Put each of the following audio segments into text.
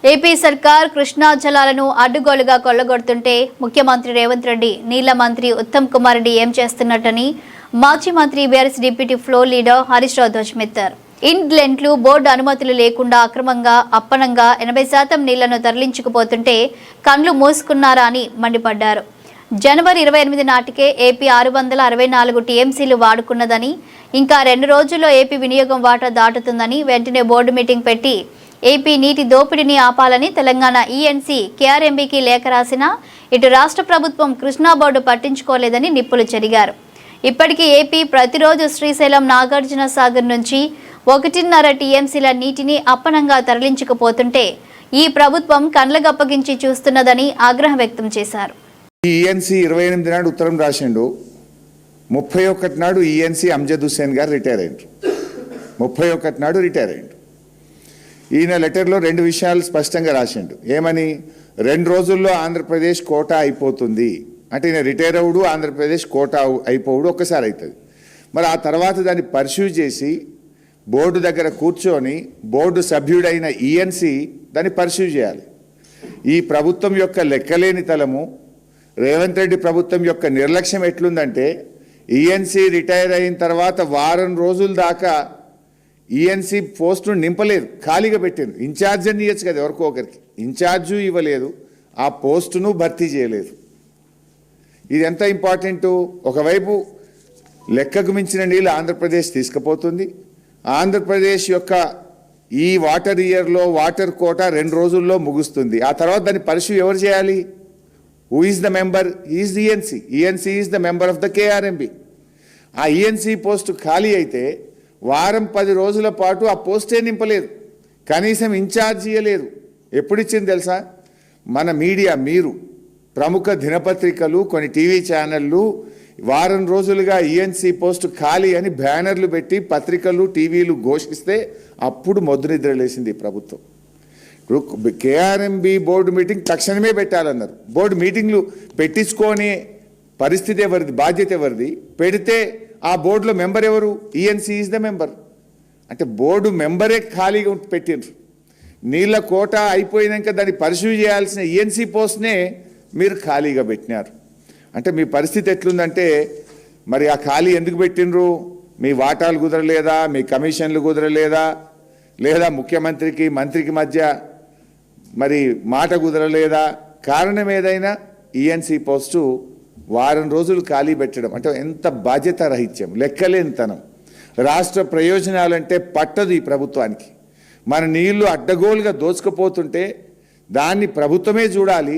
AP సర్కార్ కృష్ణా జలాలను అడ్డుగోలుగా కొల్లగొడుతుంటే ముఖ్యమంత్రి రేవంత్ రెడ్డి, నీళ్ల మంత్రి ఉత్తమ్ కుమార్ రెడ్డి ఏం చేస్తున్నట్టని మాజీ మంత్రి BRS deputy floor leader Harish Rao ధ్వజమెత్తారు. ఇంగ్లెండ్లు బోర్డు అనుమతులు లేకుండా అక్రమంగా అప్పనంగా 80% నీళ్లను తరలించుకుపోతుంటే కండ్లు మూసుకున్నారా అని మండిపడ్డారు. జనవరి 28 నాటికే ఏపీ 664 టీఎంసీలు వాడుకున్నదని, ఇంకా 2 రోజుల్లో ఏపీ వినియోగం వాటా దాటుతుందని వెంటనే బోర్డు మీటింగ్ పెట్టి ఏపీ నీటి దోపిడీని ఆపాలని తెలంగాణ ఈఎన్సీ కేఆర్ఎంబీకి లేఖ రాసినా ఇటు రాష్ట్ర ప్రభుత్వం కృష్ణా బోర్డు పట్టించుకోలేదని నిప్పులు చెరిగారు. ఇప్పటికీ ఏపీ ప్రతిరోజు శ్రీశైలం నాగార్జున సాగర్ నుంచి 1.5 టీఎంసీల నీటిని అప్పనంగా తరలించుకుపోతుంటే ఈ ప్రభుత్వం కండ్లగప్పగించి చూస్తున్నదని ఆగ్రహం వ్యక్తం చేశారు. ఈఎన్సీ 28 నాడు ఉత్తరం రాసిండు. 31 నాడు ఈఎన్సీ అమ్జద్ హుస్సేన్ గారు రిటైర్ అయ్యారు. 31 నాడు రిటైర్ అయ్యారు. ఈయన లెటర్లో 2 విషయాలు స్పష్టంగా రాసిండు. ఏమని? 2 రోజుల్లో ఆంధ్రప్రదేశ్ కోటా అయిపోతుంది అంటే ఈయన రిటైర్ అవుడు, ఆంధ్రప్రదేశ్ కోటా అయిపోవుడు ఒక్కసారి అవుతుంది. మరి ఆ తర్వాత దాన్ని పర్స్యూ చేసి బోర్డు దగ్గర కూర్చొని బోర్డు సభ్యుడైన ఈఎన్సీ దాన్ని పర్స్యూ చేయాలి. ఈ ప్రభుత్వం యొక్క లెక్కలేని తలము, రేవంత్ రెడ్డి ప్రభుత్వం యొక్క నిర్లక్ష్యం ఎట్లుందంటే ఈఎన్సీ రిటైర్ అయిన తర్వాత వారం రోజుల దాకా ఈఎన్సీ పోస్టును నింపలేదు, ఖాళీగా పెట్టారు. ఇన్ఛార్జ్ అని ఇవ్వచ్చు కదా ఎవరికో ఒకరికి, ఇన్ఛార్జు ఇవ్వలేదు, ఆ పోస్టును భర్తీ చేయలేదు. ఇది ఎంత ఇంపార్టెంటు. ఒకవైపు లెక్కకు మించిన నీళ్ళు ఆంధ్రప్రదేశ్ తీసుకుపోతుంది. ఆంధ్రప్రదేశ్ యొక్క ఈ వాటర్ ఇయర్లో వాటర్ కోటా 2 రోజుల్లో ముగుస్తుంది. ఆ తర్వాత దాన్ని పర్స్యూ ఎవరు చేయాలి? Who is the member? Is the ENC. ENC is the member of the KRMB. ఆ ఈఎన్సీ పోస్టు ఖాళీ అయితే వారం 10 రోజుల పాటు ఆ పోస్టే నింపలేదు, కనీసం ఇన్ఛార్జ్ ఇవ్వలేదు. ఎప్పుడు ఇచ్చింది తెలుసా? మన మీడియా, మీరు ప్రముఖ దినపత్రికలు, కొన్ని టీవీ ఛానళ్ళు వారం రోజులుగా ఈఎన్సీ పోస్టు ఖాళీ అని బ్యానర్లు పెట్టి పత్రికలు టీవీలు ఘోషిస్తే అప్పుడు మొద్దు నిద్ర లేసింది ఈ ప్రభుత్వం. ఇప్పుడు కేఆర్ఎంబి బోర్డు మీటింగ్ తక్షణమే పెట్టాలన్నారు. బోర్డు మీటింగ్లు పెట్టించుకొని పరిస్థితి ఎవరిది? బాధ్యత ఎవరిది? పెడితే ఆ బోర్డులో మెంబర్ ఎవరు? ENC is the member. అంటే బోర్డు మెంబరే ఖాళీగా పెట్టిండ్రు. నీళ్ళ కోట అయిపోయినాక దాన్ని పర్స్యూ చేయాల్సిన ఈఎన్సీ పోస్ట్నే మీరు ఖాళీగా పెట్టినారు. అంటే మీ పరిస్థితి ఎట్లుందంటే, మరి ఆ ఖాళీ ఎందుకు పెట్టిండ్రు? మీ వాటాలు కుదరలేదా? మీ కమిషన్లు కుదరలేదా? లేదా ముఖ్యమంత్రికి మంత్రికి మధ్య మరి మాట కుదరలేదా? కారణం ఏదైనా ఈఎన్సీ పోస్టు వారం రోజులు ఖాళీ పెట్టడం అంటే ఎంత బాధ్యత రహిత్యం, లెక్కలేనితనం. రాష్ట్ర ప్రయోజనాలంటే పట్టదు ఈ ప్రభుత్వానికి. మన నీళ్లు అడ్డగోలుగా దోచుకుపోతుంటే దాన్ని ప్రభుత్వమే చూడాలి,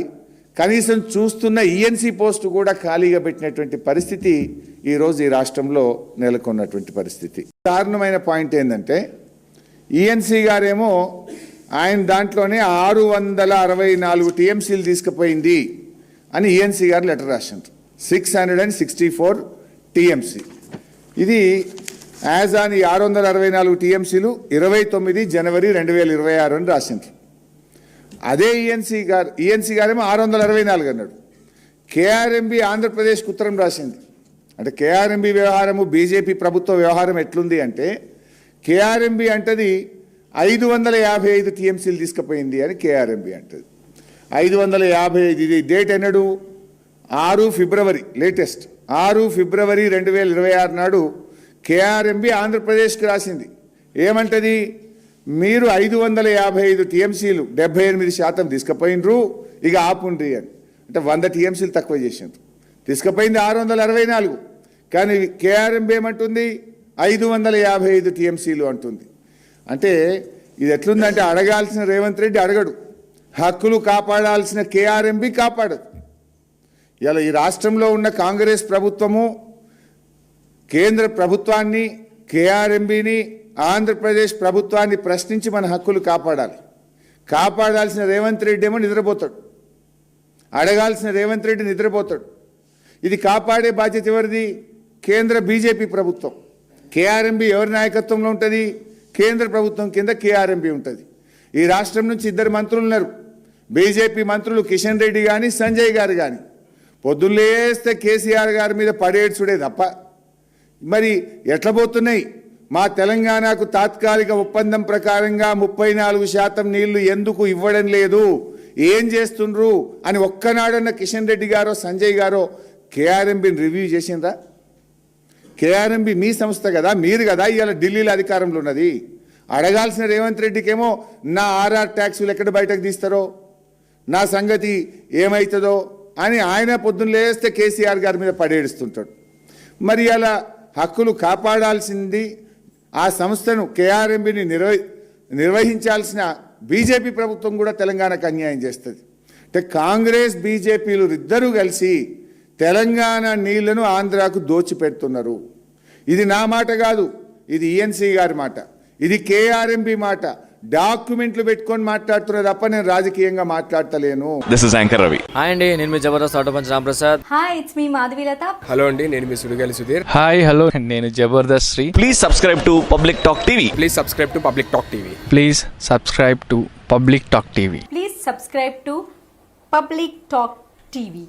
కనీసం చూస్తున్న ఈఎన్సీ పోస్టు కూడా ఖాళీగా పెట్టినటువంటి పరిస్థితి ఈరోజు ఈ రాష్ట్రంలో నెలకొన్నటువంటి పరిస్థితి. దారుణమైన పాయింట్ ఏంటంటే, ఈఎన్సీ గారేమో ఆయన దాంట్లోనే 664 టీఎంసీలు తీసుకుపోయింది అని ఈఎన్సీ గారు లెటర్ రాశారు. 664 టీఎంసీ. ఇది యాజ్ ఆన్ ఈ 664 టీఎంసీలు 29 జనవరి 2026 అని రాసిండ్రు. అదే ఈఎన్సీ గారేమో 664 అన్నాడు. కేఆర్ఎంబి ఆంధ్రప్రదేశ్కి ఉత్తరం రాసింది. అంటే కేఆర్ఎంబి వ్యవహారము బీజేపీ ప్రభుత్వ వ్యవహారం ఎట్లుంది అంటే, కేఆర్ఎంబి అంటది 555 టీఎంసీలు తీసుకుపోయింది అని కేఆర్ఎంబి అంటది. 555 ఇది డేట్ ఎన్నడు? 6 ఫిబ్రవరి, లేటెస్ట్ 6 ఫిబ్రవరి 2026 నాడు కేఆర్ఎంబి ఆంధ్రప్రదేశ్కి రాసింది. ఏమంటది? మీరు 555 టీఎంసీలు 78% తీసుకుపోయినరు, ఇక ఆపుండ్రి అని. అంటే 100 టీఎంసీలు తక్కువ చేసిండ్రు. తీసుకుపోయింది 664, కానీ కేఆర్ఎంబి ఏమంటుంది? 555 టీఎంసీలు అంటుంది. అంటే ఇది ఎట్లుందంటే, అడగాల్సిన రేవంత్ రెడ్డి అడగడు, హక్కులు కాపాడాల్సిన కేఆర్ఎంబి కాపాడదు. ఇలా ఈ రాష్ట్రంలో ఉన్న కాంగ్రెస్ ప్రభుత్వము కేంద్ర ప్రభుత్వాన్ని, కేఆర్ఎంబిని, ఆంధ్రప్రదేశ్ ప్రభుత్వాన్ని ప్రశ్నించి మన హక్కులు కాపాడాలి. కాపాడాల్సిన రేవంత్ రెడ్డి ఏమో నిద్రపోతాడు, అడగాల్సిన రేవంత్ రెడ్డి నిద్రపోతాడు. ఇది కాపాడే బాధ్యత ఎవరిది? కేంద్ర బీజేపీ ప్రభుత్వం. కేఆర్ఎంబి ఎవరి నాయకత్వంలో ఉంటుంది? కేంద్ర ప్రభుత్వం కింద కేఆర్ఎంబి ఉంటుంది. ఈ రాష్ట్రం నుంచి 2 మంత్రులు ఉన్నారు, బీజేపీ మంత్రులు, కిషన్ రెడ్డి కానీ సంజయ్ గారు కానీ. పొద్దున్నేస్తే కేసీఆర్ గారి మీద పడేడ్చుడే తప్ప మరి ఎట్లా పోతున్నాయి? మా తెలంగాణకు తాత్కాలిక ఒప్పందం ప్రకారంగా 34% నీళ్లు ఎందుకు ఇవ్వడం లేదు, ఏం చేస్తుండ్రు అని ఒక్కనాడన్న కిషన్ రెడ్డి గారో సంజయ్ గారో కేఆర్ఎంబిని రివ్యూ చేసిండ్రా? కేఆర్ఎంబి మీ సంస్థ కదా, మీరు కదా ఇవాళ ఢిల్లీలో అధికారంలో ఉన్నది. అడగాల్సిన రేవంత్ రెడ్డికేమో నా ఆర్ఆర్ ట్యాక్సులు ఎక్కడ బయటకు తీస్తారో, నా సంగతి ఏమవుతుందో అని ఆయన పొద్దున్న లేస్తే కేసీఆర్ గారి మీద పడేడుస్తుంటాడు. మరి అలా హక్కులు కాపాడాల్సింది ఆ సంస్థను కేఆర్ఎంబిని నిర్వహించాల్సిన బీజేపీ ప్రభుత్వం కూడా తెలంగాణకు అన్యాయం చేస్తుంది. అంటే కాంగ్రెస్ బీజేపీలు ఇద్దరూ కలిసి తెలంగాణ నీళ్లను ఆంధ్రాకు దోచిపెడుతున్నారు. ఇది నా మాట కాదు, ఇది ఈఎన్సీ గారి మాట, ఇది కేఆర్ఎంబి మాట. డాక్యుమెంట్లు పెట్టుకొని మాట్లాడుతున్నారు తప్ప నేను రాజకీయంగా మాట్లాడతలేను. This is anchor Ravi. Hi అండి, నేను మీ Jabardasth auto punch Ramprasad. Hi, it's మీ మాధవీలత. హలో అండి, నేను మీ సుడిగాలి సుధీర్. హాయ్ హలో, నేను Jabardasth Sri. Please subscribe to public talk TV. Please subscribe to public talk TV. Please subscribe to public talk TV. Please subscribe to public talk TV.